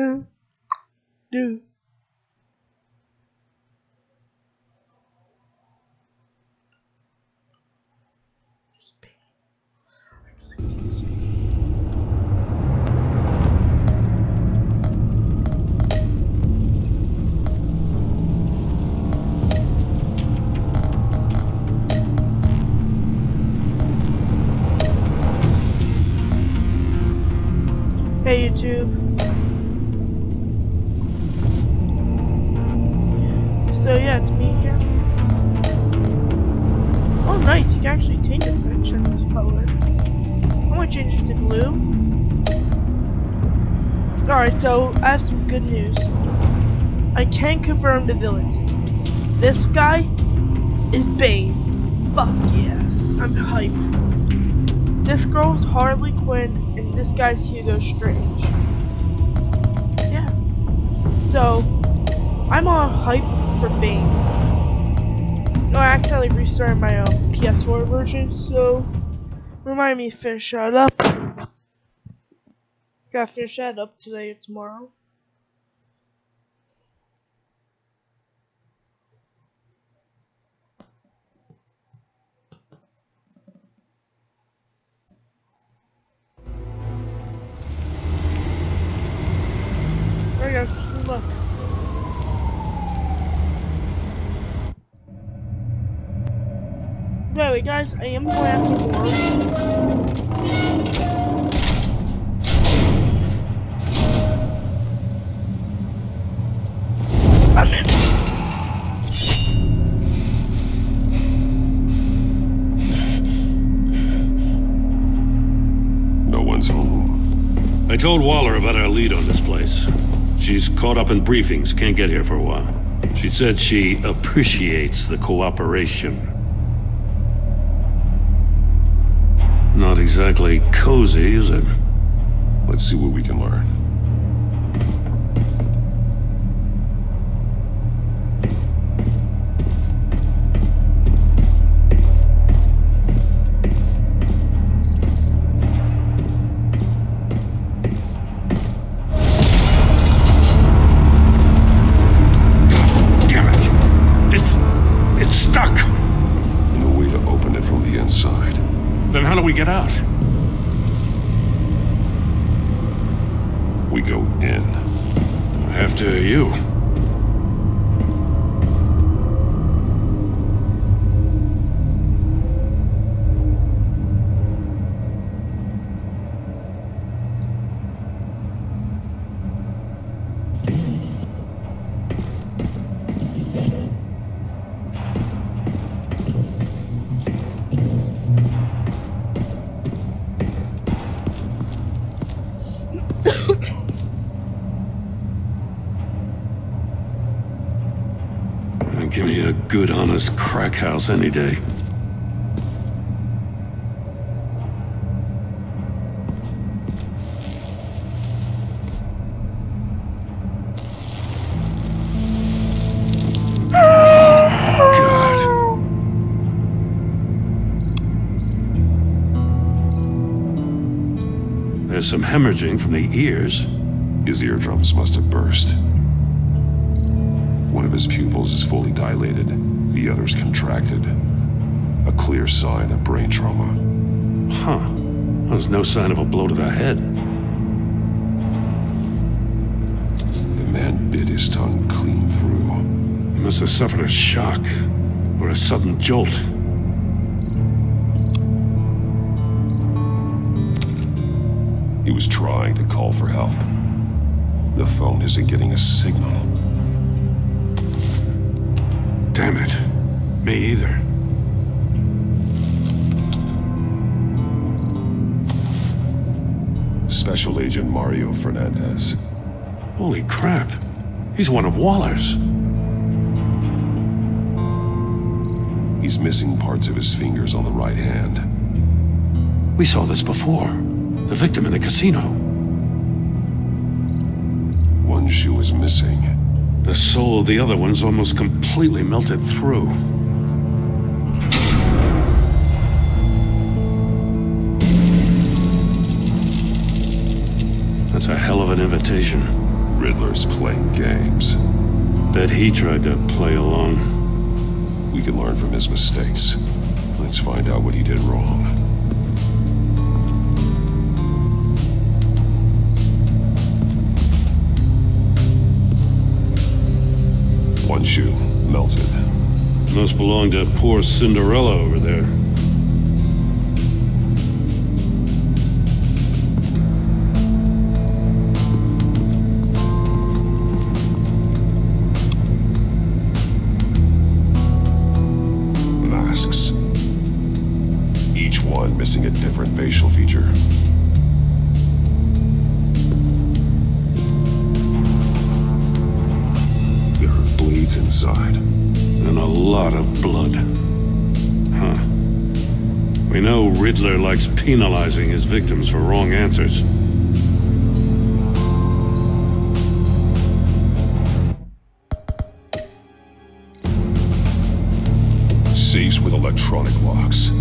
Dude. Hey YouTube. So yeah, it's me here. Oh nice, you can actually change your picture in this color. I'm gonna change it to blue. Alright, so I have some good news. I can confirm the villains. This guy is Bane. Fuck yeah. I'm hyped. This girl's Harley Quinn and this guy's Hugo Strange. Yeah. So I'm on hype for Bane. No, I accidentally restarted my PS4 version, so remind me to finish that up. Gotta finish that up today or tomorrow. Alright guys, good luck. Anyway guys, I am going after more. No one's home. I told Waller about our lead on this place. She's caught up in briefings, can't get here for a while. She said she appreciates the cooperation. Not exactly cozy, is it? Let's see what we can learn. Then how do we get out? We go in. After you. Give me a good, honest crack house any day. God. There's some hemorrhaging from the ears. His eardrums must have burst. One of his pupils is fully dilated, the other's contracted. A clear sign of brain trauma. Huh. There's no sign of a blow to the head. The man bit his tongue clean through. He must have suffered a shock, or a sudden jolt. He was trying to call for help. The phone isn't getting a signal. Damn it. Me either. Special Agent Mario Fernandez. Holy crap. He's one of Waller's. He's missing parts of his fingers on the right hand. We saw this before. The victim in the casino. One shoe is missing. The soul of the other one's almost completely melted through. That's a hell of an invitation. Riddler's playing games. Bet he tried to play along. We can learn from his mistakes. Let's find out what he did wrong. One shoe, melted. Must belong to poor Cinderella over there. Masks. Each one missing a different facial feature. There are bleeds inside. And a lot of blood. Huh. We know Riddler likes penalizing his victims for wrong answers. Safes with electronic locks.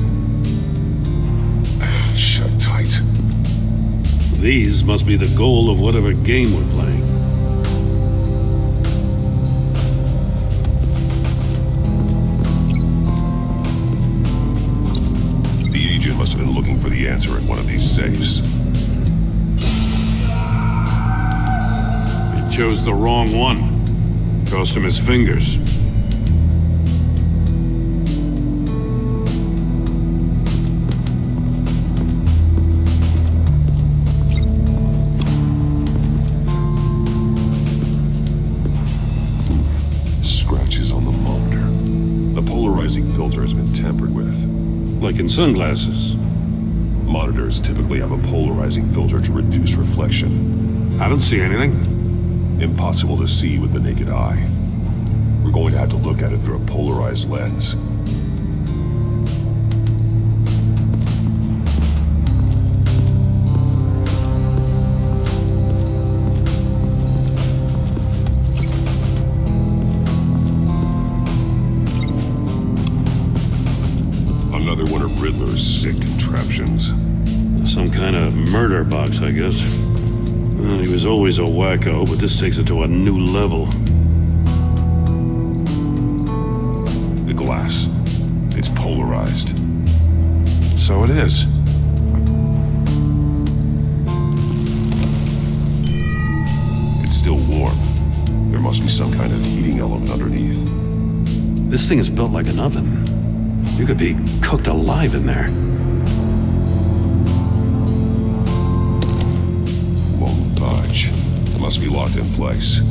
Shut tight. These must be the goal of whatever game we're playing. The agent must have been looking for the answer in one of these safes. He chose the wrong one. Cost him his fingers. Scratches on the monitor. The polarizing filter has been tampered with. Like in sunglasses. Monitors typically have a polarizing filter to reduce reflection. I don't see anything. Impossible to see with the naked eye. We're going to have to look at it through a polarized lens. Another one of Riddler's sick contraptions. Some kind of murder box, I guess. Well, he was always a wacko, but this takes it to a new level. The glass. It's polarized. So it is. It's still warm. There must be some kind of heating element underneath. This thing is built like an oven. You could be cooked alive in there. Won't budge. Must be locked in place.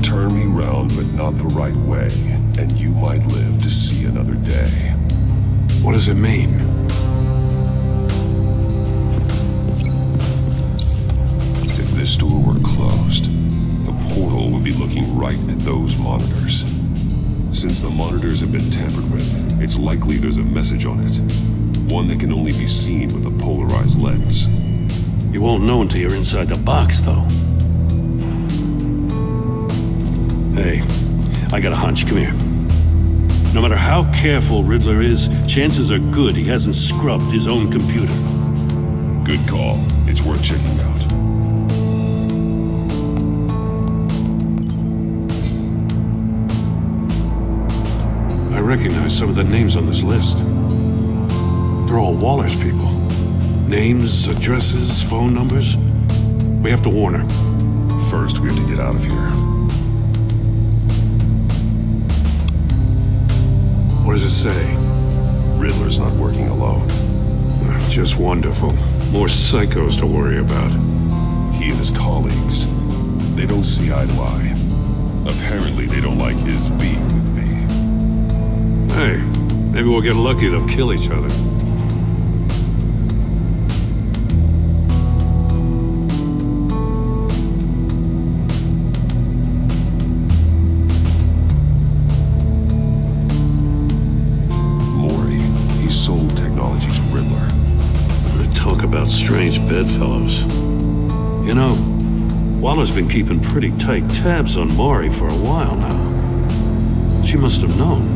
Turn me round, but not the right way, and you might live to see another day. What does it mean? If this door were closed, the portal would be looking right at those monitors. Since the monitors have been tampered with, it's likely there's a message on it. One that can only be seen with a polarized lens. You won't know until you're inside the box, though. Hey, I got a hunch. Come here. No matter how careful Riddler is, chances are good he hasn't scrubbed his own computer. Good call. It's worth checking out. I recognize some of the names on this list. They're all Waller's people. Names, addresses, phone numbers. We have to warn her. First, we have to get out of here. What does it say? Riddler's not working alone. Just wonderful. More psychos to worry about. He and his colleagues, they don't see eye to eye. Apparently, they don't like his beef with me. Hey, maybe we'll get lucky they'll kill each other. Maury, he sold technology to Riddler. Talk about strange bedfellows. You know, Waller's been keeping pretty tight tabs on Maury for a while now. She must have known.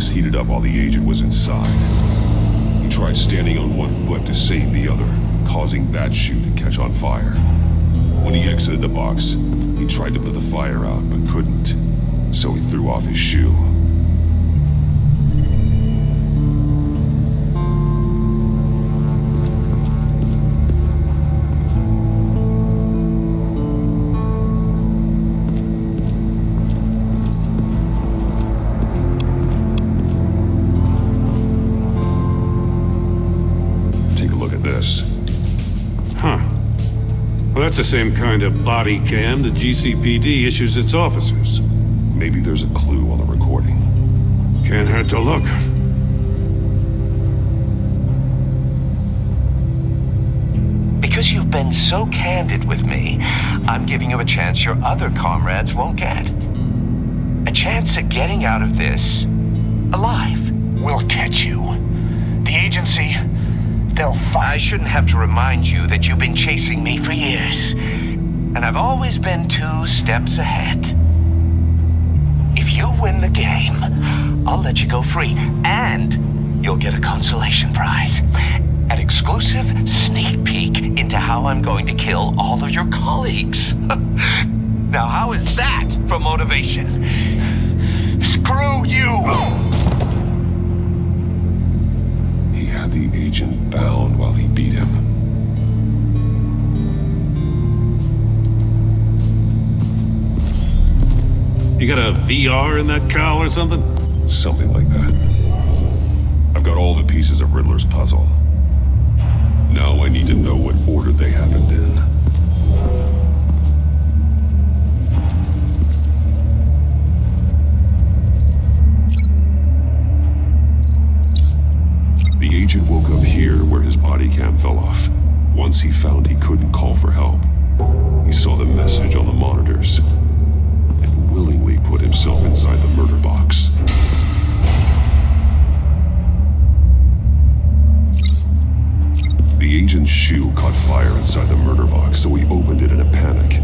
box heated up while the agent was inside. He tried standing on one foot to save the other, causing that shoe to catch on fire. When he exited the box, he tried to put the fire out, but couldn't, so he threw off his shoe. Well, that's the same kind of body cam the GCPD issues its officers. Maybe there's a clue on the recording. Can't hurt to look. Because you've been so candid with me, I'm giving you a chance your other comrades won't get. A chance at getting out of this alive. We'll catch you. The agency, they'll I shouldn't have to remind you that you've been chasing me for years. And I've always been 2 steps ahead. If you win the game, I'll let you go free. And you'll get a consolation prize. An exclusive sneak peek into how I'm going to kill all of your colleagues. Now, how is that for motivation? Screw you! He had the agent bound while he beat him. You got a VR in that cowl or something? Something like that. I've got all the pieces of Riddler's puzzle. Now I need to know what order they happened in. The agent woke up here where his body cam fell off. Once he found he couldn't call for help, he saw the message on the monitors and willingly put himself inside the murder box. The agent's shoe caught fire inside the murder box, so he opened it in a panic.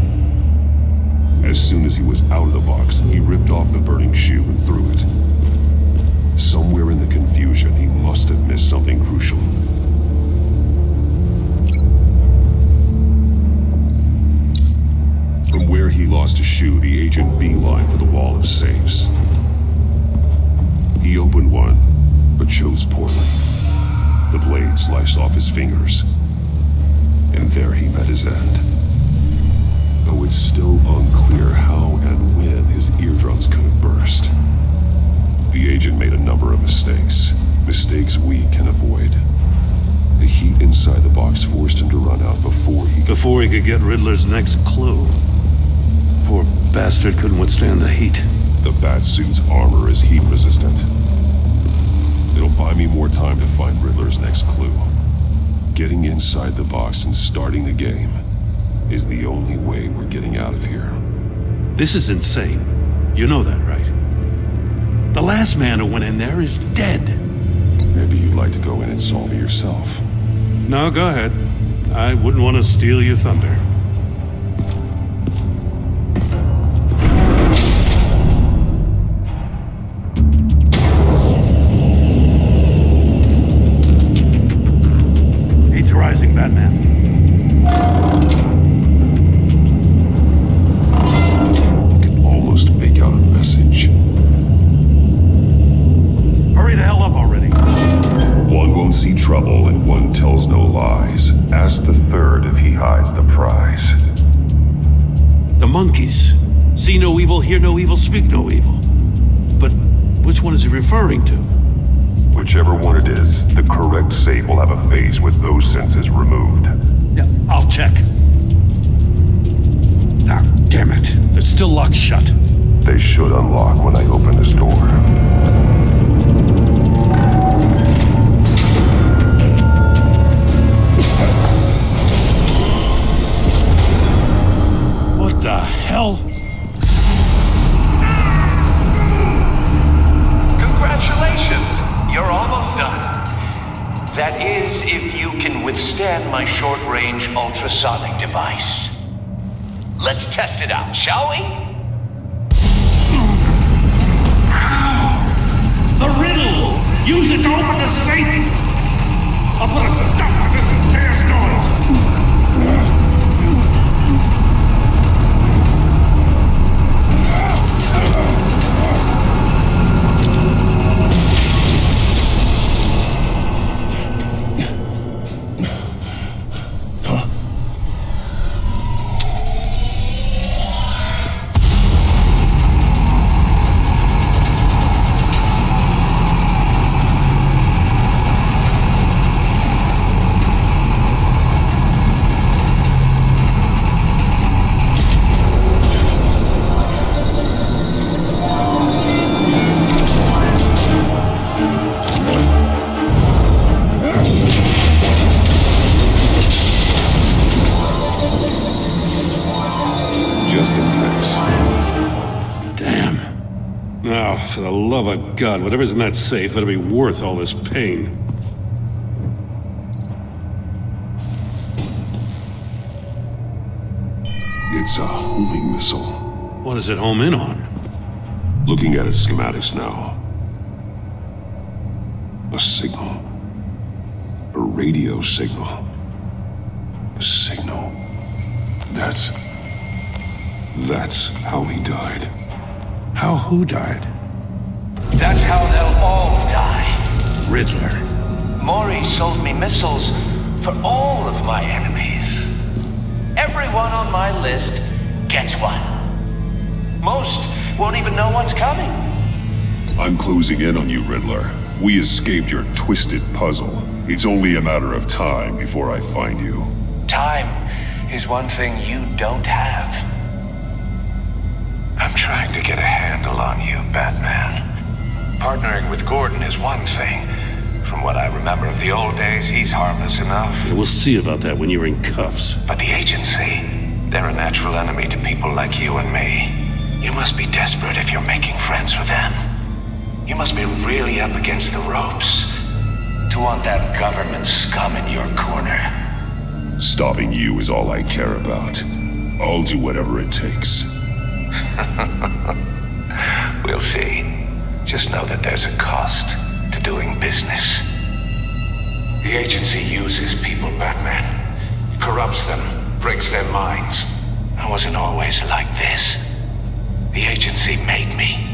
As soon as he was out of the box, he ripped off the burning shoe and threw it. Somewhere in the confusion, he must have missed something crucial. From where he lost a shoe, the agent beelined for the wall of safes. He opened one, but chose poorly. The blade sliced off his fingers, and there he met his end. Though it's still unclear how and when his eardrums could have burst. The agent made a number of mistakes we can avoid. The heat inside the box forced him to run out before he could get Riddler's next clue. Poor bastard couldn't withstand the heat. The Batsuit's armor is heat resistant. It'll buy me more time to find Riddler's next clue. Getting inside the box and starting the game is the only way we're getting out of here. This is insane. You know that, right? The last man who went in there is dead. Maybe you'd like to go in and solve it yourself. No, go ahead. I wouldn't want to steal your thunder. Heat's rising, Batman. I can almost make out a message. Hurry the hell up already. One won't see trouble and one tells no lies. Ask the third if he hides the prize. The monkeys. See no evil, hear no evil, speak no evil. But which one is he referring to? Whichever one it is, the correct safe will have a face with those senses removed. Yeah, I'll check. Ah, damn it. They're still locked shut. They should unlock when I open this door. What the hell? Congratulations! You're almost done. That is, if you can withstand my short-range ultrasonic device. Let's test it out, shall we? The riddle! Use it to open the safe! I'll put a stop to this bear's noise! Just in case. Damn. Oh, for the love of God, whatever's in that safe better be worth all this pain. It's a homing missile. What does it home in on? Looking at its schematics now. A signal. A radio signal. A signal. That's how he died. How who died? That's how they'll all die. Riddler. Maury sold me missiles for all of my enemies. Everyone on my list gets one. Most won't even know what's coming. I'm closing in on you, Riddler. We escaped your twisted puzzle. It's only a matter of time before I find you. Time is one thing you don't have. I'm trying to get a handle on you, Batman. Partnering with Gordon is one thing. From what I remember of the old days, he's harmless enough. Yeah, we'll see about that when you're in cuffs. But the agency, they're a natural enemy to people like you and me. You must be desperate if you're making friends with them. You must be really up against the ropes to want that government scum in your corner. Stopping you is all I care about. I'll do whatever it takes. We'll see. Just know that there's a cost to doing business. The agency uses people, Batman. Corrupts them, breaks their minds. I wasn't always like this. The agency made me.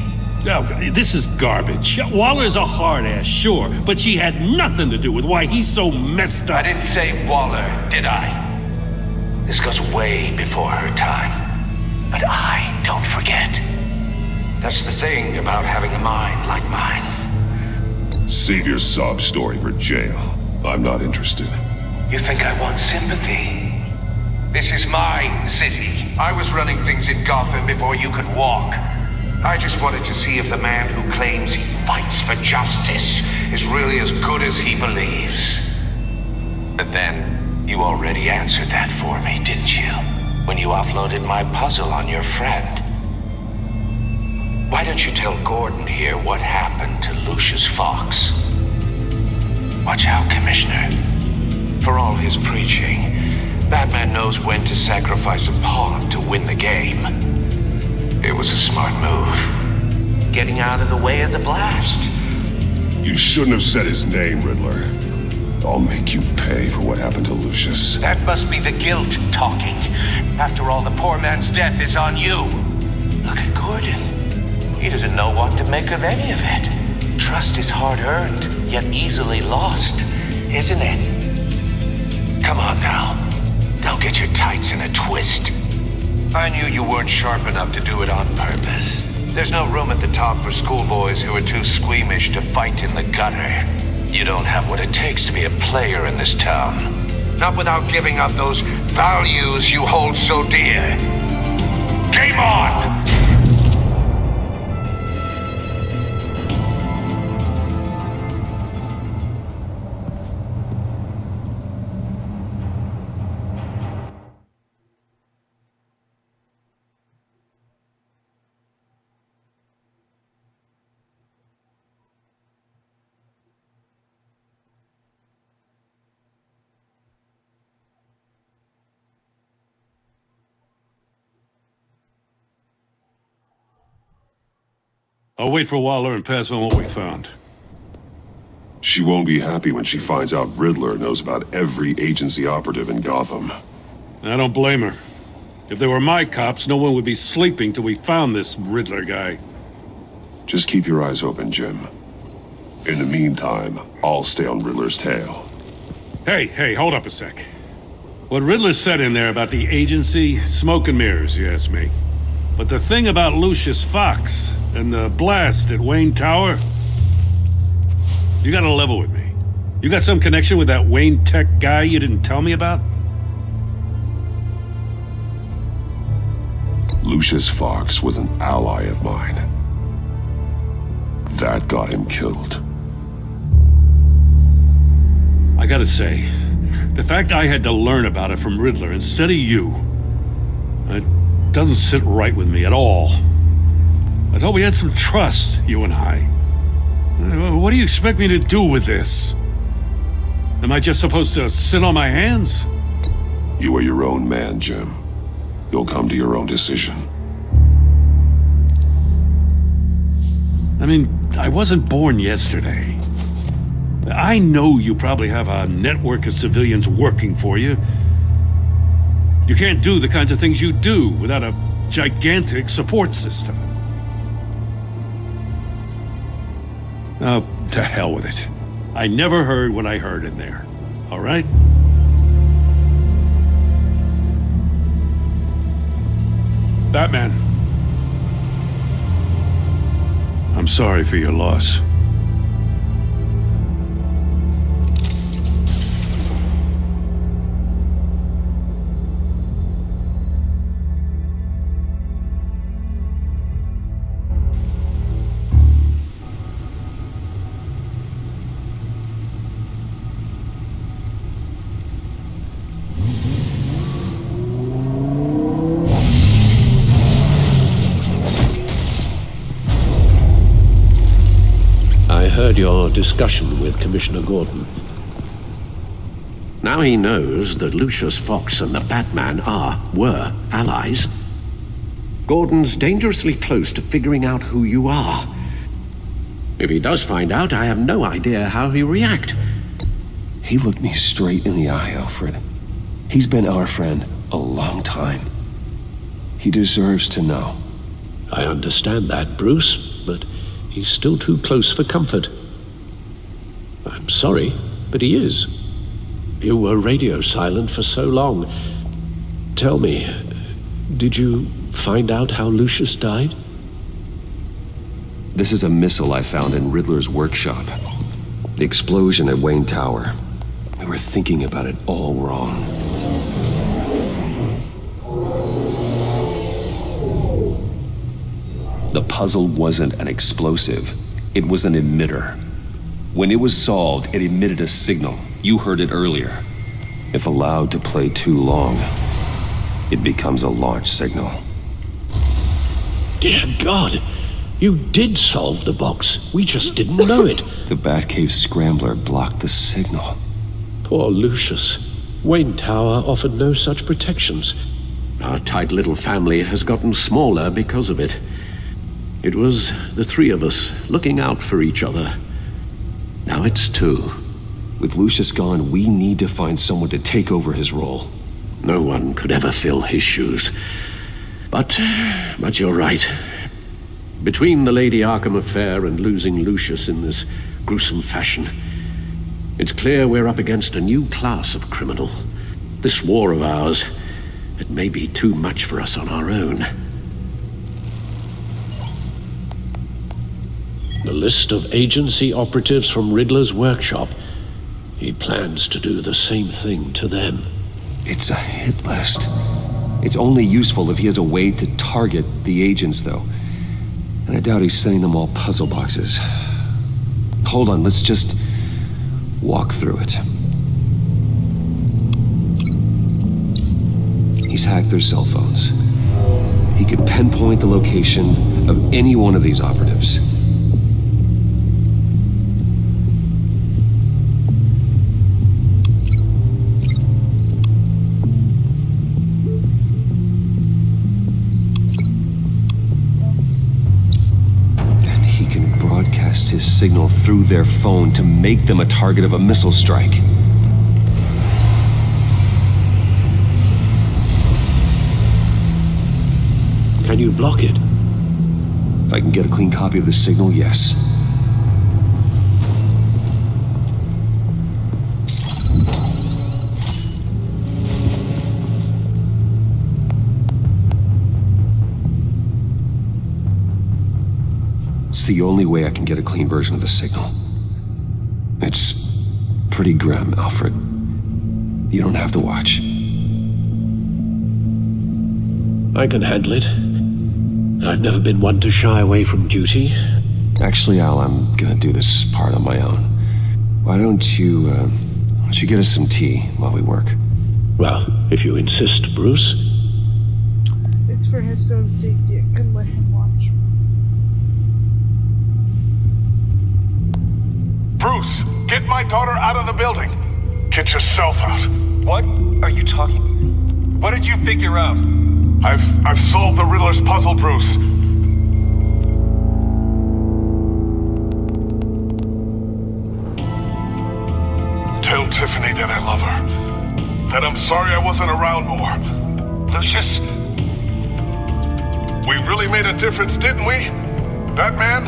Oh, this is garbage. Waller's a hard-ass, sure, but she had nothing to do with why he's so messed up. I didn't say Waller, did I? This goes way before her time. But I don't forget. That's the thing about having a mind like mine. Save your sob story for jail. I'm not interested. You think I want sympathy? This is my city. I was running things in Gotham before you could walk. I just wanted to see if the man who claims he fights for justice is really as good as he believes. But then, you already answered that for me, didn't you? When you offloaded my puzzle on your friend. Why don't you tell Gordon here what happened to Lucius Fox? Watch out, Commissioner. For all his preaching, Batman knows when to sacrifice a pawn to win the game. It was a smart move. Getting out of the way of the blast. You shouldn't have said his name, Riddler. I'll make you pay for what happened to Lucius. That must be the guilt talking. After all, the poor man's death is on you. Look at Gordon. He doesn't know what to make of any of it. Trust is hard-earned, yet easily lost, isn't it? Come on now. Don't get your tights in a twist. I knew you weren't sharp enough to do it on purpose. There's no room at the top for schoolboys who are too squeamish to fight in the gutter. You don't have what it takes to be a player in this town. Not without giving up those values you hold so dear. Game on! I'll wait for Waller and pass on what we found. She won't be happy when she finds out Riddler knows about every agency operative in Gotham. I don't blame her. If they were my cops, no one would be sleeping till we found this Riddler guy. Just keep your eyes open, Jim. In the meantime, I'll stay on Riddler's tail. Hey, hold up a sec. What Riddler said in there about the agency, smoke and mirrors, you ask me. But the thing about Lucius Fox and the blast at Wayne Tower, you gotta level with me. You got some connection with that Wayne Tech guy you didn't tell me about? Lucius Fox was an ally of mine. That got him killed. I gotta say, the fact I had to learn about it from Riddler instead of you, it doesn't sit right with me at all. I thought we had some trust, you and I. What do you expect me to do with this? Am I just supposed to sit on my hands? You are your own man, Jim. You'll come to your own decision. I mean, I wasn't born yesterday. I know you probably have a network of civilians working for you. You can't do the kinds of things you do without a gigantic support system. Oh, to hell with it. I never heard what I heard in there. All right? Batman. I'm sorry for your loss. I heard your discussion with Commissioner Gordon. Now he knows that Lucius Fox and the Batman were allies. Gordon's dangerously close to figuring out who you are. If he does find out, I have no idea how he'll react. He looked me straight in the eye, Alfred. He's been our friend a long time. He deserves to know. I understand that, Bruce, but he's still too close for comfort. I'm sorry, but he is. You were radio silent for so long. Tell me, did you find out how Lucius died? This is a missile I found in Riddler's workshop. The explosion at Wayne Tower. We were thinking about it all wrong. The puzzle wasn't an explosive. It was an emitter. When it was solved, it emitted a signal. You heard it earlier. If allowed to play too long, it becomes a launch signal. Dear God, you did solve the box. We just didn't know it. The Batcave scrambler blocked the signal. Poor Lucius. Wayne Tower offered no such protections. Our tight little family has gotten smaller because of it. It was the three of us looking out for each other. Now it's two. With Lucius gone, we need to find someone to take over his role. No one could ever fill his shoes. But you're right. Between the Lady Arkham affair and losing Lucius in this gruesome fashion, it's clear we're up against a new class of criminal. This war of ours, it may be too much for us on our own. The list of agency operatives from Riddler's workshop. He plans to do the same thing to them. It's a hit list. It's only useful if he has a way to target the agents, though. And I doubt he's sending them all puzzle boxes. Hold on, let's just walk through it. He's hacked their cell phones. He could pinpoint the location of any one of these operatives. his signal through their phone to make them a target of a missile strike. Can you block it? If I can get a clean copy of the signal, yes. It's the only way I can get a clean version of the signal. It's pretty grim, Alfred. You don't have to watch. I can handle it. I've never been one to shy away from duty. Actually, Al, I'm gonna do this part on my own. Why don't you get us some tea while we work? Well, if you insist, Bruce. It's for his own safety. I couldn't let him watch. Bruce, get my daughter out of the building. Get yourself out. What are you talking? What did you figure out? I've solved the Riddler's puzzle, Bruce. Tell Tiffany that I love her. That I'm sorry I wasn't around more. Lucius? We really made a difference, didn't we? Batman?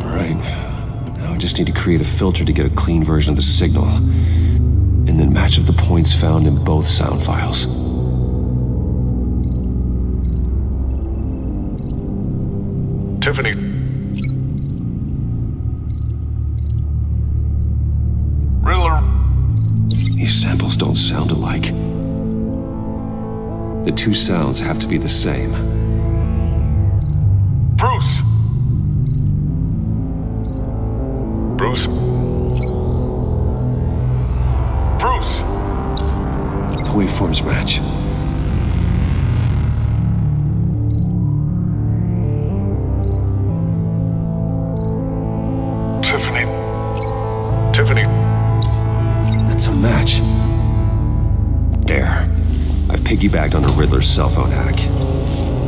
All right. Now I just need to create a filter to get a clean version of the signal. And then match up the points found in both sound files. Tiffany. Riddler. These samples don't sound alike. The two sounds have to be the same. Bruce. Bruce. Bruce. The waveforms match. Tiffany. That's a match. There. I've piggybacked on a Riddler's cell phone hack.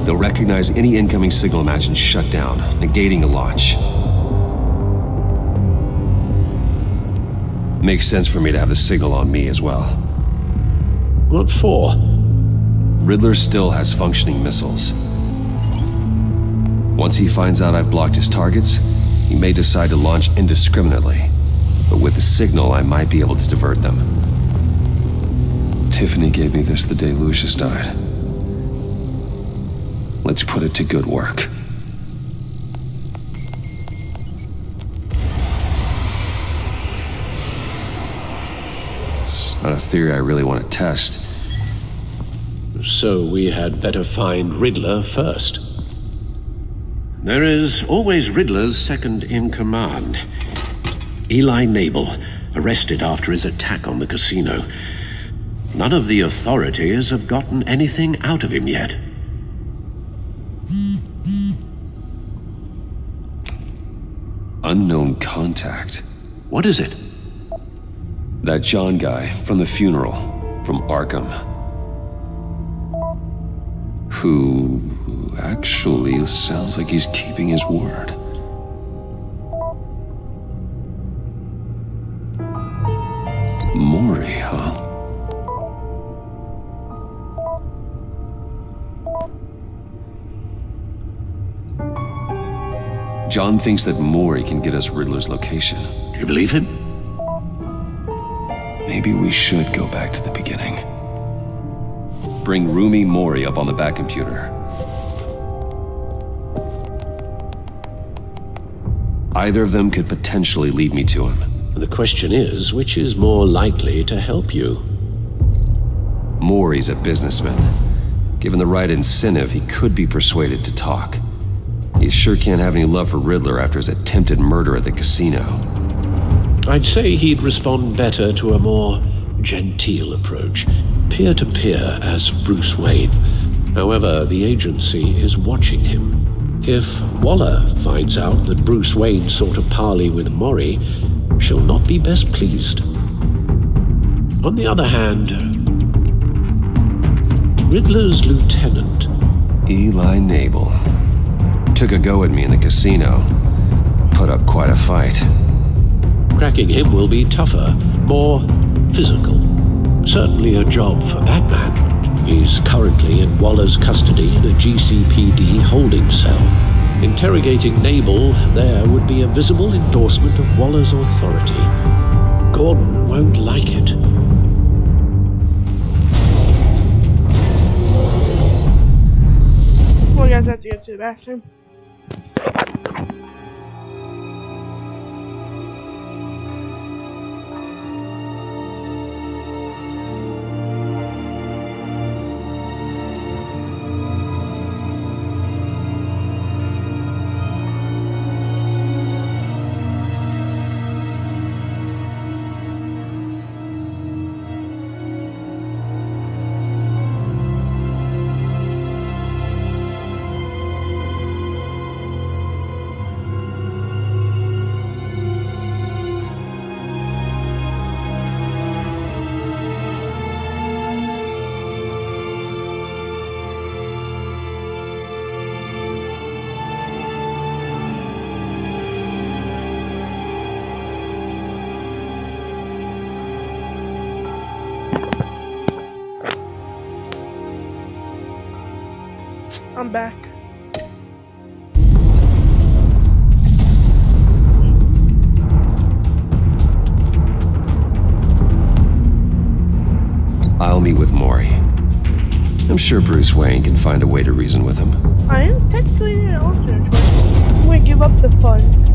They'll recognize any incoming signal match and shut down, negating a launch. Makes sense for me to have the signal on me as well. What for? Riddler still has functioning missiles. Once he finds out I've blocked his targets, he may decide to launch indiscriminately. But with the signal, I might be able to divert them. Tiffany gave me this the day Lucius died. Let's put it to good work. It's not a theory I really want to test. So we had better find Riddler first. There is always Riddler's second in command. Eli Nabel, arrested after his attack on the casino. None of the authorities have gotten anything out of him yet. Unknown contact. What is it? That John guy from the funeral, from Arkham. Who actually sounds like he's keeping his word. Maury, huh? John thinks that Maury can get us Riddler's location. Do you believe him? Maybe we should go back to the beginning. Bring Rumi Maury up on the back computer. Either of them could potentially lead me to him. The question is, which is more likely to help you? Maury's a businessman. Given the right incentive, he could be persuaded to talk. He sure can't have any love for Riddler after his attempted murder at the casino. I'd say he'd respond better to a more genteel approach, peer-to-peer as Bruce Wayne. However, the agency is watching him. If Waller finds out that Bruce Wayne sought a parley with Maury, she'll not be best pleased. On the other hand, Riddler's lieutenant, Eli Nabel. Took a go at me in the casino. Put up quite a fight. Cracking him will be tougher, more physical. Certainly a job for Batman. He's currently in Waller's custody in a GCPD holding cell. Interrogating Nabel there would be a visible endorsement of Waller's authority. Gordon won't like it. Well, guys, I have to go to the bathroom. I'm back. I'll meet with Maury. I'm sure Bruce Wayne can find a way to reason with him. I am technically an alternate choice. I'm going to give up the funds.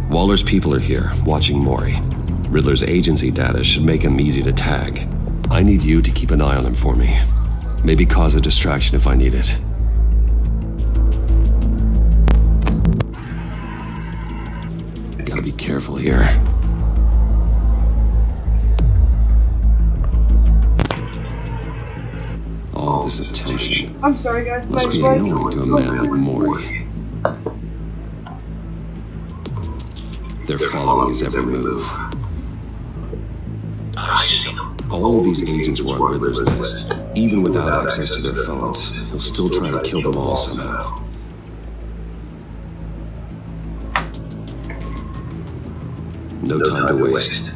Waller's people are here, watching Maury. Riddler's agency data should make him easy to tag. I need you to keep an eye on him for me. Maybe cause a distraction if I need it. Gotta be careful here. All this attention I'm sorry, guys. must be annoying to a man like Maury. They're following his every move. All of these agents were on Riddler's list. Even without access to their phones, he'll still try to kill them all somehow. No time to waste.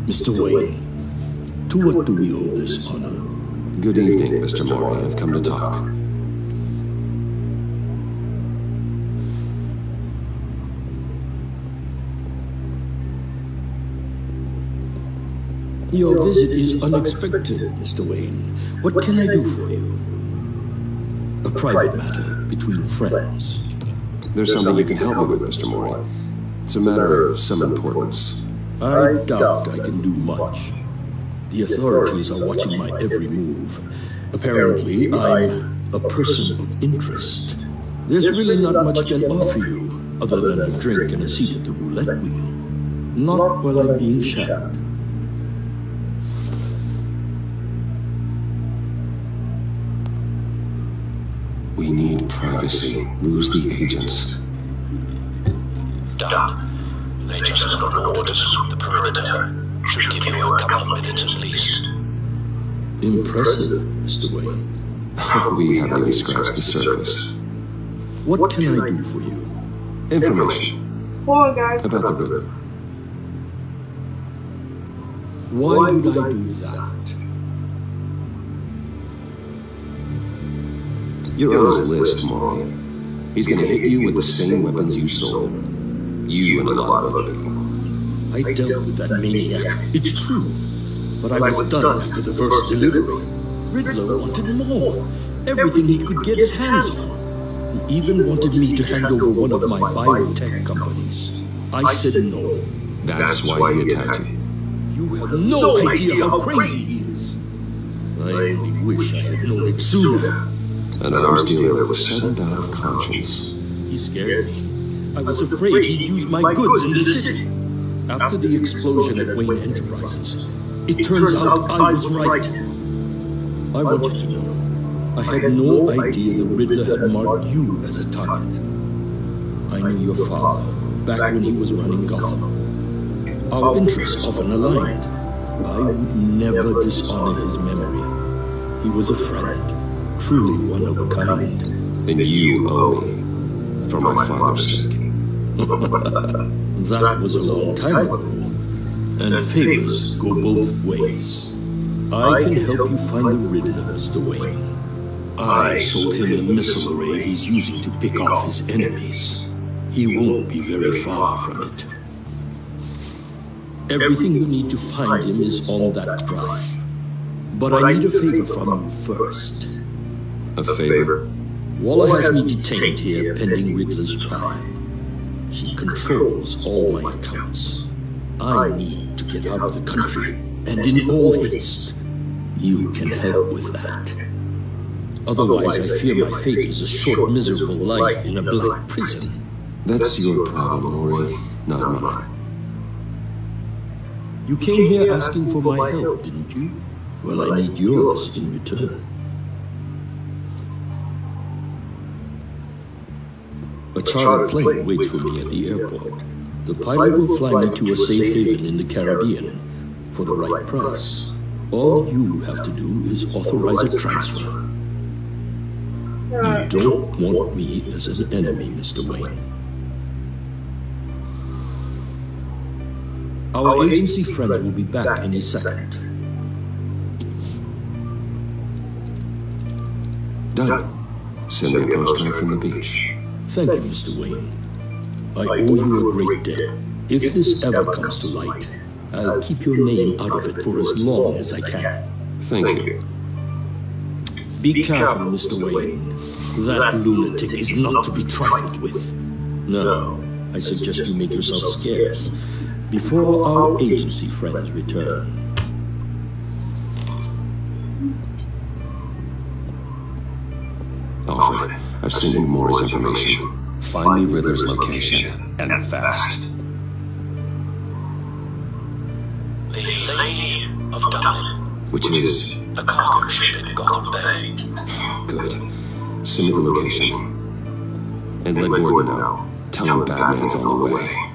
Mr. Wayne, to what do we owe this honor? Good evening, Mr. Maury. I've come to talk. Your visit is unexpected, Mr. Wayne. What can I do for you? A private matter between friends. There's something you can help me with, Mr. Maury. It's a matter of some importance. I doubt I can do much. The authorities are watching my every move. Apparently, I'm a person of interest. There's really not much I can offer you, other than a drink and a seat at the roulette wheel. Not while I'm being shadowed. We need privacy. Lose the agents. Done. They just got orders from the perimeter. Should give you a couple of minutes at least. Impressive, Mr. Wayne. We haven't even scratched the surface. What can I do for you? Information Hold on, guys. about the Riddler. Why would I do that? You're on his list, Maury. He's gonna hit you with the same weapons you sold him. You and a lot of other people. I dealt with that maniac, it's true. But I was done after the first delivery. Riddler wanted more. Everything he could get his hands on. He even wanted me to hand over one of my biotech companies. I said no. That's why he attacked you. You have no idea how crazy he is. I only wish I had known it sooner. An arms dealer with a sudden bout of conscience. He scared me. I was afraid he'd use my goods in the city. After the explosion at Wayne Enterprises, it turns out I was right. I want you to know, I had no idea the Riddler had marked you as a target. I knew your father back when he was running Gotham. Our interests often aligned. I would never dishonor his memory. He was a friend, truly one of a kind. Then you owe me, for my father's sake. That was a long time ago, and favors go both ways. I can help you find the Riddler, Mr. Wayne. I sold him the missile array he's using to pick off his enemies. He won't be very far from it. Everything you need to find him is on that drive. But I need a favor from you first. A favor? Waller has me detained here pending Riddler's trial. She controls all my accounts. I need to get out of the country, and in all haste. You can help with that. Otherwise, I fear my fate is a short, miserable life in a black prison. That's your problem, Ori, not mine. You came here asking for my help, didn't you? Well, I need yours in return. A chartered plane waits for me at the airport. The pilot will fly me to a safe haven in the Caribbean for the right price. All you have to do is authorize a transfer. You don't want me as an enemy, Mr. Wayne. Our agency friends will be back any second. Done. Send me a postcard from the beach. Thank you, Mr. Wayne. I owe you a great debt. If this ever comes to light, I'll keep your name out of it for as long as I can. Thank you. Be careful, Mr. Wayne. That lunatic is not to be trifled with. No, I suggest you make yourself scarce before our agency friends return. Alfred, I've sent you Maury's information. Find me Riddler's location, and fast. The Lady of Dublin. Which is? A cargo ship in Gotham Bay. Good. Send me the location. And let Gordon know. Tell him Batman's on the way.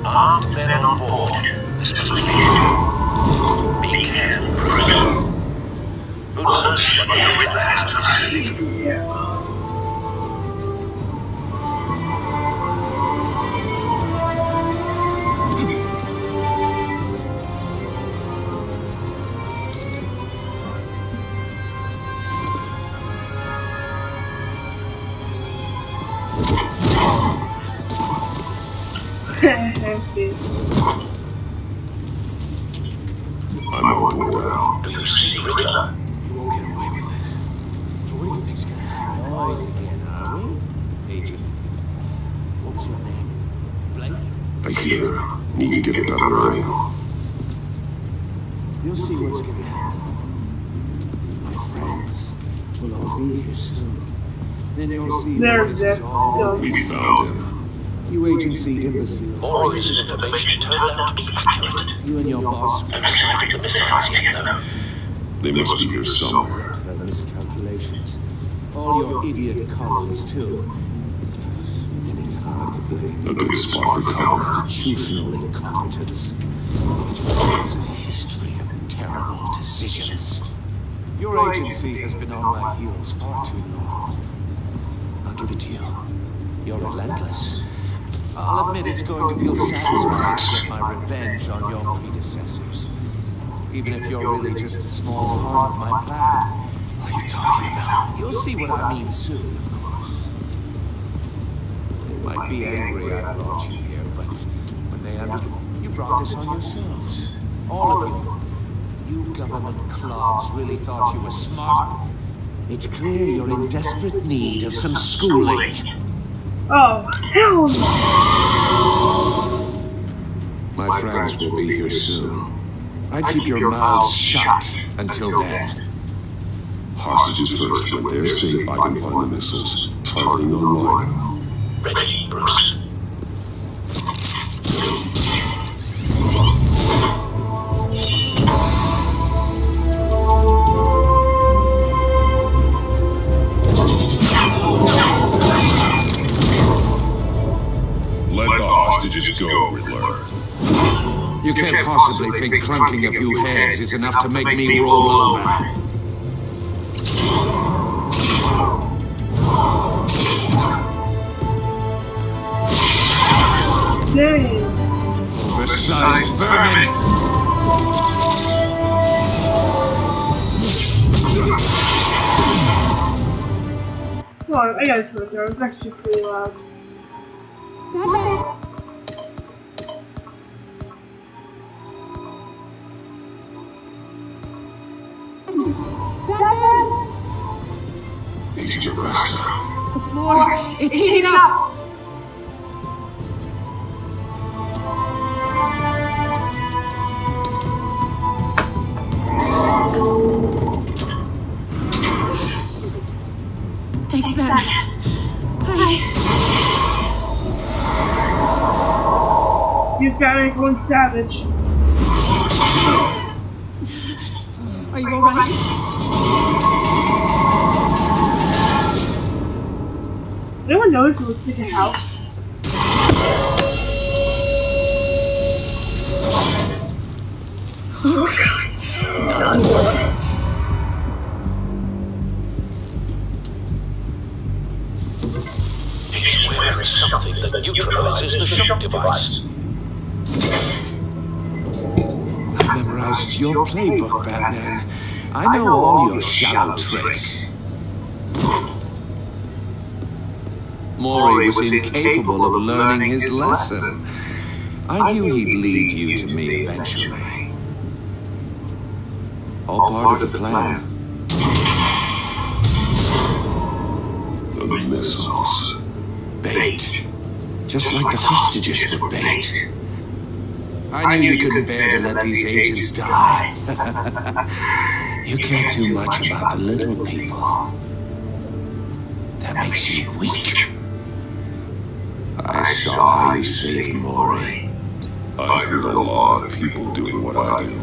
Armed men on board. This must be it. Be careful, crew. Who knows what the Riddler has to deceive? I'm on board now. Do you see Riddler? You won't get away with this. What do you think's gonna happen? Noise again, are we? Agent. What's your name? Blake? I hear him. Need to get a better angle. You'll see what's gonna happen. My friends will all be here soon. Then you'll see There, what this is that's all. We found him. You agency imbeciles. Maury's information turns out to be accurate. You and your boss No sight of the missiles yet, though. They must be here somewhere. have miscalculations. All your idiot colleagues, too. And it's hard to blame. A good spot for cover. Institutional incompetence. It's a history of terrible decisions. Your agency has been on my heels far too long. give it to you. You're relentless. I'll admit it's going to feel satisfying to get my revenge on your predecessors. Even if you're really just a small part of my plan. What are you talking about? You'll see what I mean soon, of course. They might be angry I brought you here, but when they you brought this on yourselves. All of you. You government clods really thought you were smart. It's clear you're in desperate need of some schooling. Oh, hell no. My friends will be here soon. I'd keep your mouths shut until then. Hostages first. When they're safe, I can find the missiles. Targeting online. Ready, Bruce. Let the hostages go, Riddler. You can't possibly think clunking a few heads is enough to make me roll over. Dang. Oversized vermin! Come on, I gotta slow down. It's actually pretty loud. Agent Vesta. The floor, it's heating up! Thanks, Batman. Hi. He's Batman going savage. Are you alright? Anyone notice it looks like a house? Oh god. Where is something that neutralizes the shock device? I memorized your playbook, Batman. I know all your shallow tricks. Maury was incapable of learning his lesson. I knew he'd lead you to me eventually. All part of the plan. The missiles. Bait. Just like the hostages were bait. I knew you couldn't bear to let these agents die. You care too much about the little people. That makes you weak. I saw how you saved Maury. I heard a lot of people doing what I do.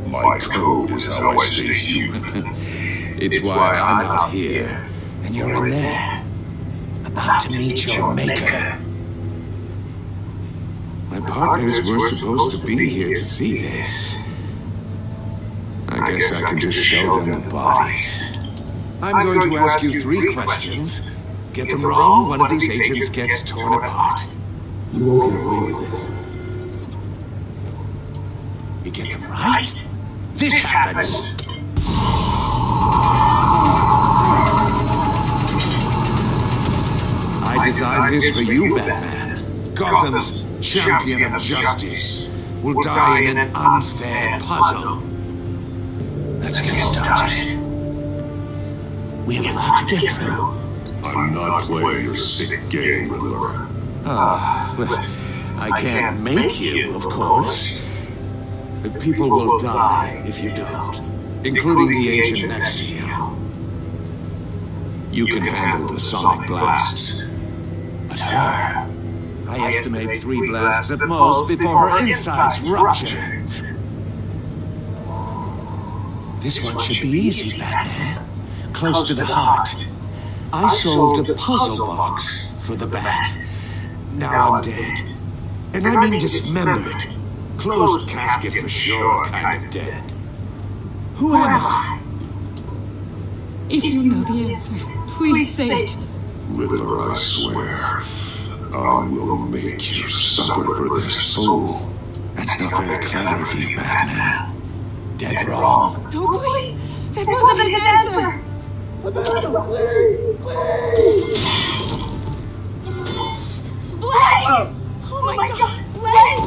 My code is how I stay human. It's why I'm out here, and you're in there. About to meet your maker. My partners were supposed to be here to see this. I guess I can just show them the bodies. I'm going to ask you 3 questions. Get them wrong, one of these agents gets torn apart. You won't get away with this. You get them right, this happens. I designed this for you, Batman. Gotham's champion of justice will die in an unfair puzzle. Let's get started. We have a lot to get through. I'm not playing your sick game, Riddler. Ah, well, I can't make you, of course. But people will die if you don't, including the agent next to you. You can handle the sonic blasts, but her, I estimate 3 blasts at most before her insides rupture. This one should be easy, Batman. Close to the heart. I solved a puzzle box for the Bat. Now I'm dead. And I mean dismembered. Closed casket for sure, kind of dead. Who am I? If you know the answer, please say it. Riddler, I swear, I will make you suffer for this. Oh, that's not very clever of you, Batman. Dead wrong. No, please! That wasn't his answer! Black! Oh my god, Black!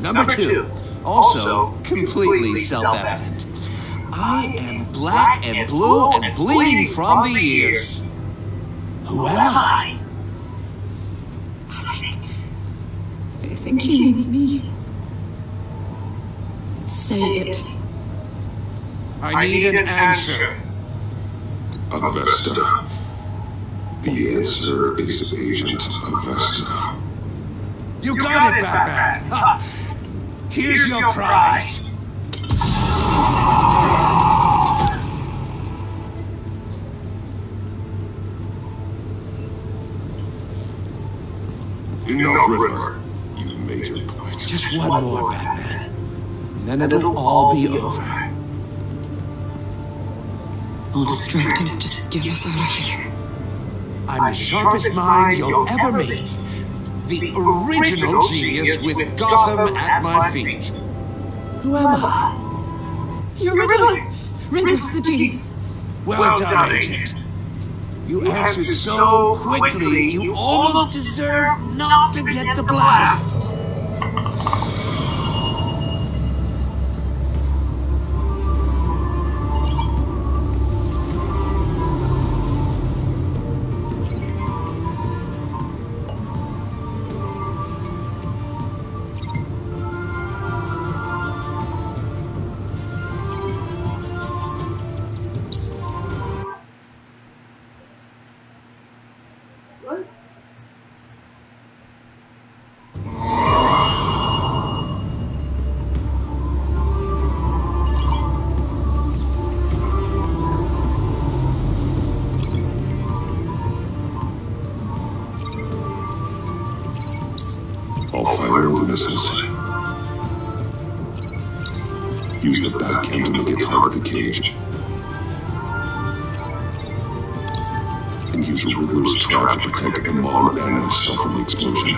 Number two, also completely self-evident. I am black and blue and bleeding from the ears. Who am I? They think he means me. Say it. I need an answer. Avesta. The answer is Agent Avesta. You got it, Batman. Ha. Here's your prize. Enough, Riddler. You made your point. Just one more, Batman. And then it'll all be over. I'll distract him. Just get us out of here. I'm the sharpest mind you'll ever meet. The original genius with Gotham at my feet. Who am I? You're Riddler. Riddler's the genius. Well done, Agent. You answered so quickly, you almost deserve not to get the blast. I'll fire the missiles. Use the Batcam to make it target the cage. And use Riddler's trap to protect Amon and myself from the explosion.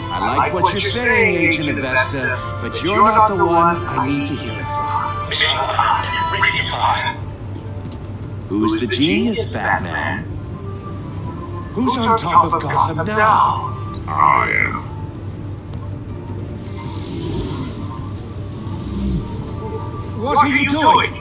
I like what you're saying, Agent Avesta, but you're not the one I need to hear it from. Missile found. Ready to fire. Who's the genius, Batman? Who's on top of Gotham now? I am. What are you doing?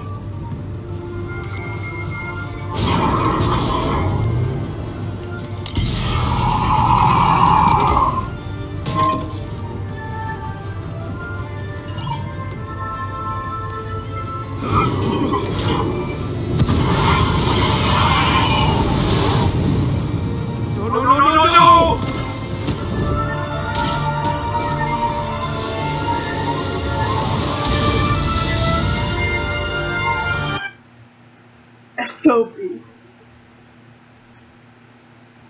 SOB.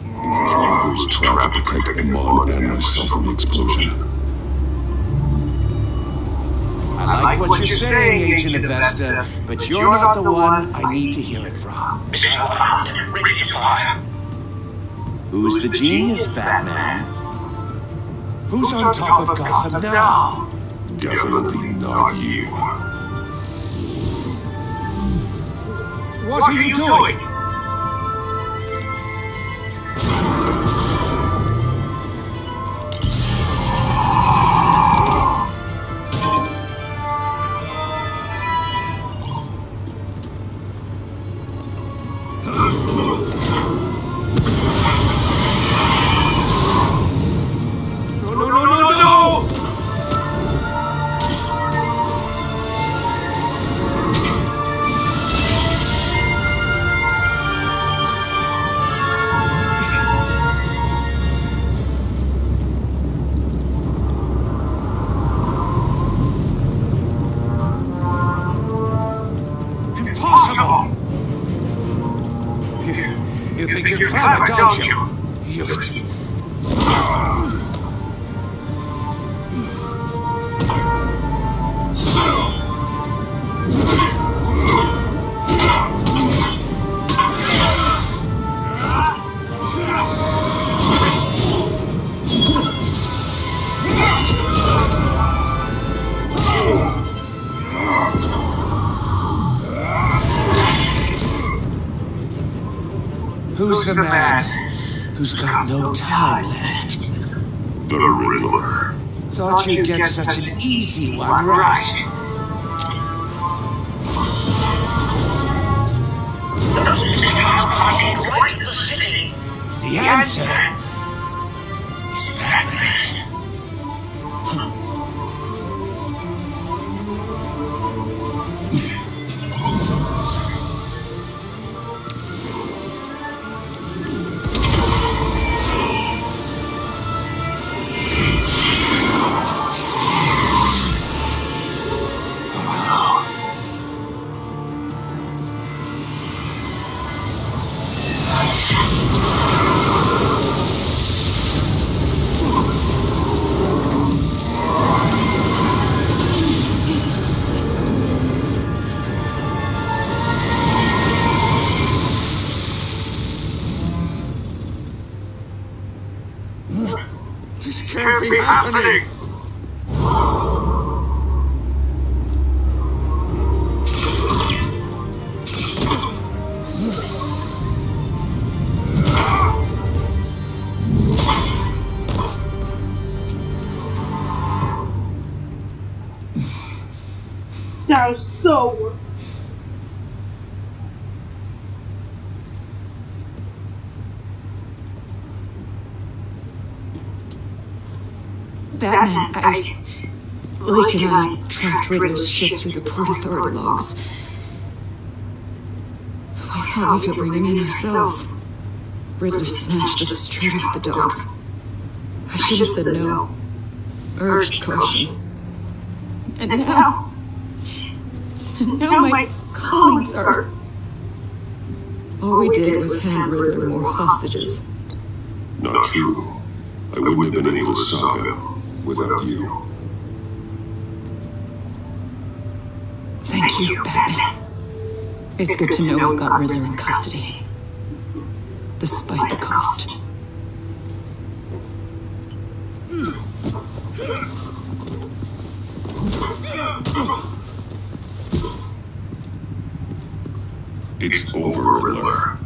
Riddler's trap to protect Amon and myself from the explosion. I like what you're saying, Agent Avesta, but you're not the one I need to hear it from. Missile found. Ready to fire. Who's the genius, Batman? Who's on top of Gotham now? Definitely not you. What are you doing? the man who's got no time left? The Riddler. Thought you'd get such an easy one, right? The city. The answer is Batman. This can't be happening! That was so. Batman, Lake and I tracked Riddler's ship through the Port Authority logs. We thought we could bring him in ourselves. Riddler snatched us straight off the docks. I should have said no. Urged caution. And now my callings are... All we did was hand Riddler more hostages. Not true. I wouldn't have been able to stop him without you. Thank you, Batman. It's good to know we've got Riddler in custody. Despite the cost. It's over, Riddler.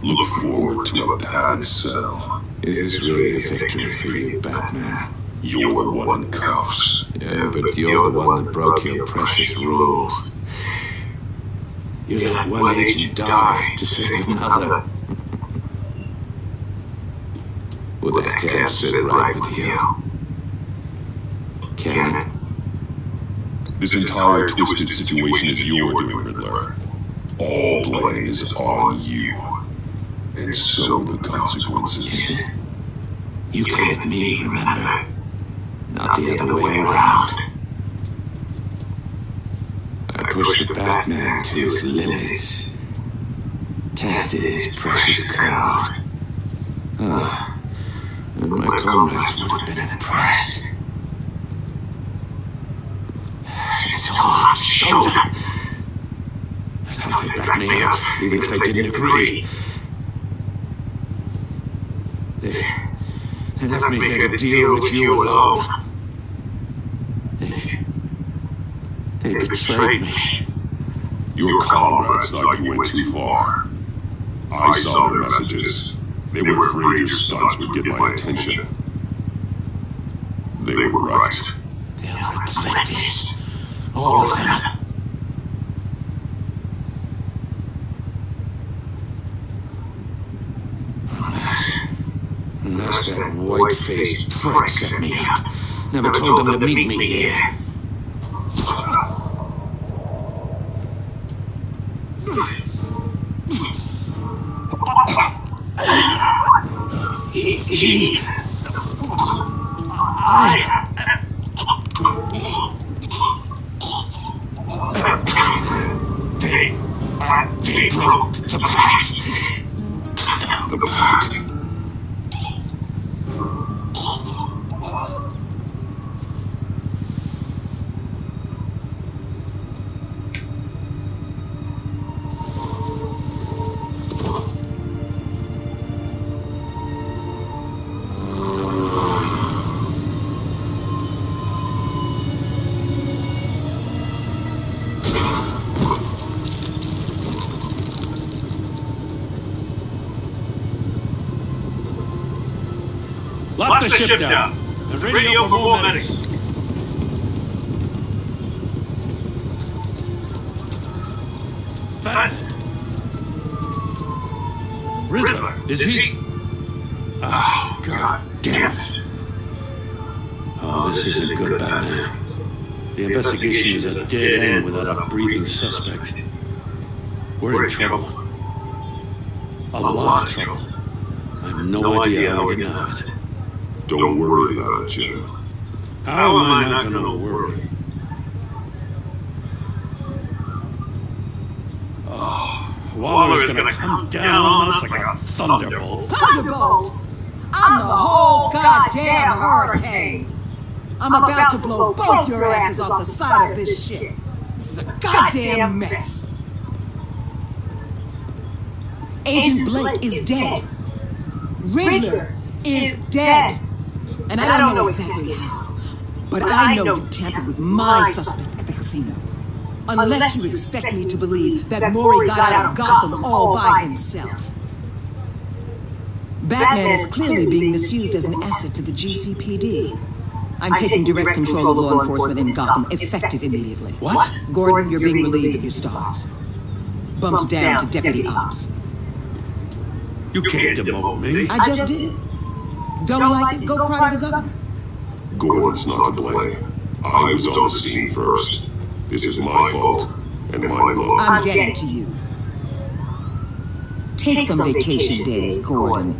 Look forward to a padded cell. Is this really a victory for you, Batman? You're the one in cuffs. Yeah, but you're the one that broke your precious rules. You let one agent die to save another. Well, that can't sit right with you. Can it? This entire twisted situation is your doing, Riddler. All blame is on you. And so the consequences. Is it? You came at me, remember? Not the other way around. I pushed the Batman to his limits. Tested his precious code. And my comrades would have been impressed. It's all up to show them. I thought they'd back me up, even if they didn't agree. They left me here to deal with you alone. They betrayed me. Your comrades thought you went too far. I saw their messages. They were afraid your stunts would get my attention. They were right. They'll regret this. All of them. Unless that white-faced prick set me up. Never told them to meet me here. They broke the pact. The pact. Lock the ship down. And radio for more medics. Batman. Riddler, is he? Oh, God damn it. Oh, this isn't good, Batman. The investigation is a dead end without a breathing suspect. We're in trouble. A lot of trouble. I have no idea how we're getting out of it. Don't worry about it, Jim. How am I not gonna worry? Oh, Waller's gonna come down on us like a thunderbolt. Thunderbolt? I'm the whole goddamn hurricane. I'm about to blow both your asses off the side of this ship. This is a goddamn mess. Agent Blake is dead. Riddler is dead. And I don't know exactly how, but I know you tampered with my suspect at the casino. Unless you expect me to believe that Mori got out of Gotham all by himself. Batman is clearly being misused as an asset to the GCPD. I'm taking direct control of law enforcement in Gotham, effective immediately. What? Gordon, you're being relieved of your stars. Bumped down to Deputy Ops. You can't demote me. I just did. Don't like it? Go cry to the governor. Gordon's not to blame. I was on the scene first. This is my fault, and my law. I'm getting to you. Take some vacation days, Gordon.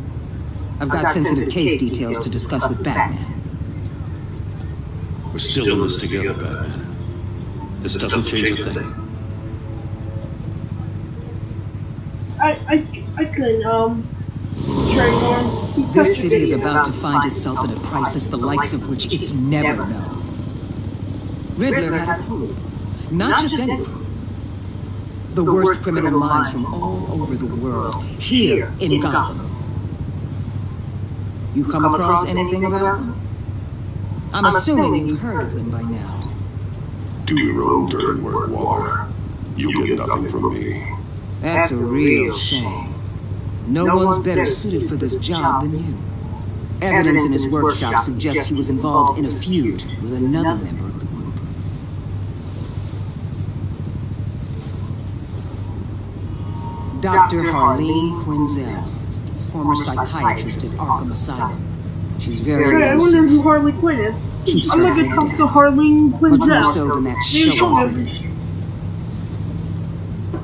I've got sensitive case details to discuss with Batman. We're still in this together, Batman. This doesn't change a thing. I could, train one. This city is about to find itself in a crisis the likes of which it's never known. Riddler had a crew. Not just any crew. The worst criminal minds from all over the world, here in Gotham. You come across anything about them? I'm assuming you've heard of them by now. Do your own dirty work, Waller. You'll get nothing from me. That's a real shame. No one's better suited for this job than you. Evidence in his workshop suggests he was involved in a feud with another member of the group. Dr. Harleen Quinzel, former psychiatrist at Arkham Asylum. She's very I wonder who Harley Quinn is. Keeps I'm her gonna head talk down. to Harleen Quinzel. Much more so than that show-off.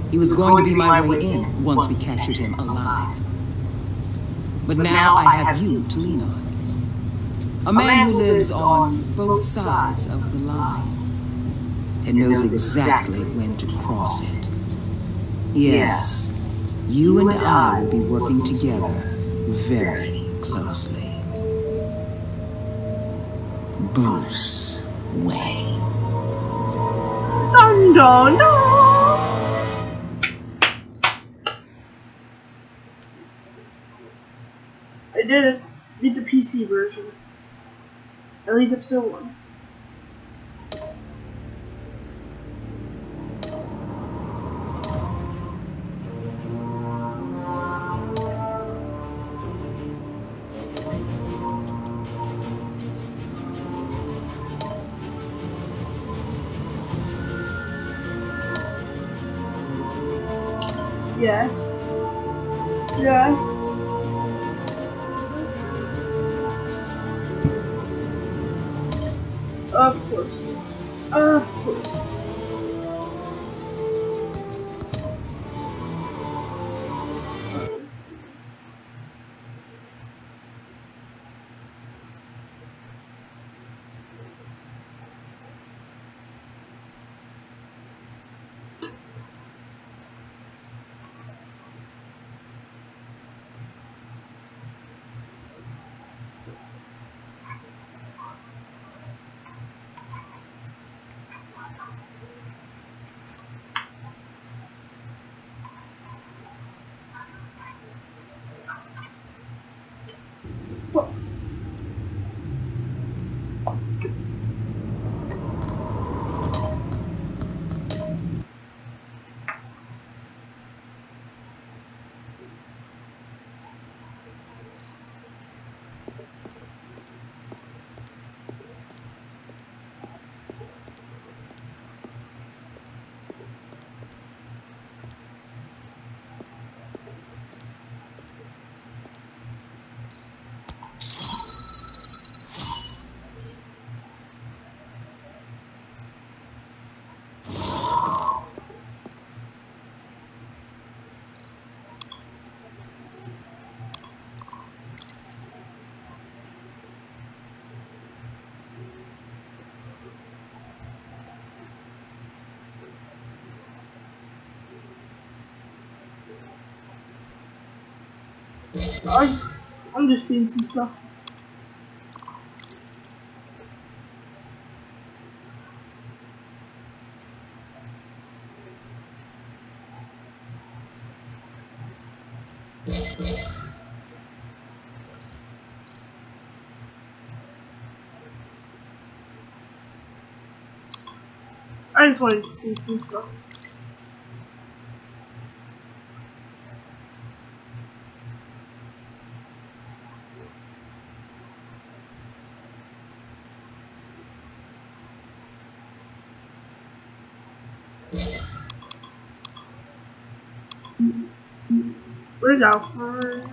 He was going to be my way in once we captured him alive. But now I have you to lean on. A man who lives on both sides of the line and knows exactly when to cross it. Yes, you and I will be working together very closely. Bruce Wayne. Thunder, no! I did it. Beat the PC version. At least episode 1. Yes. Yes. Of course. Of course. I'm just seeing some stuff. I just wanted to see some stuff. Where's Alfred?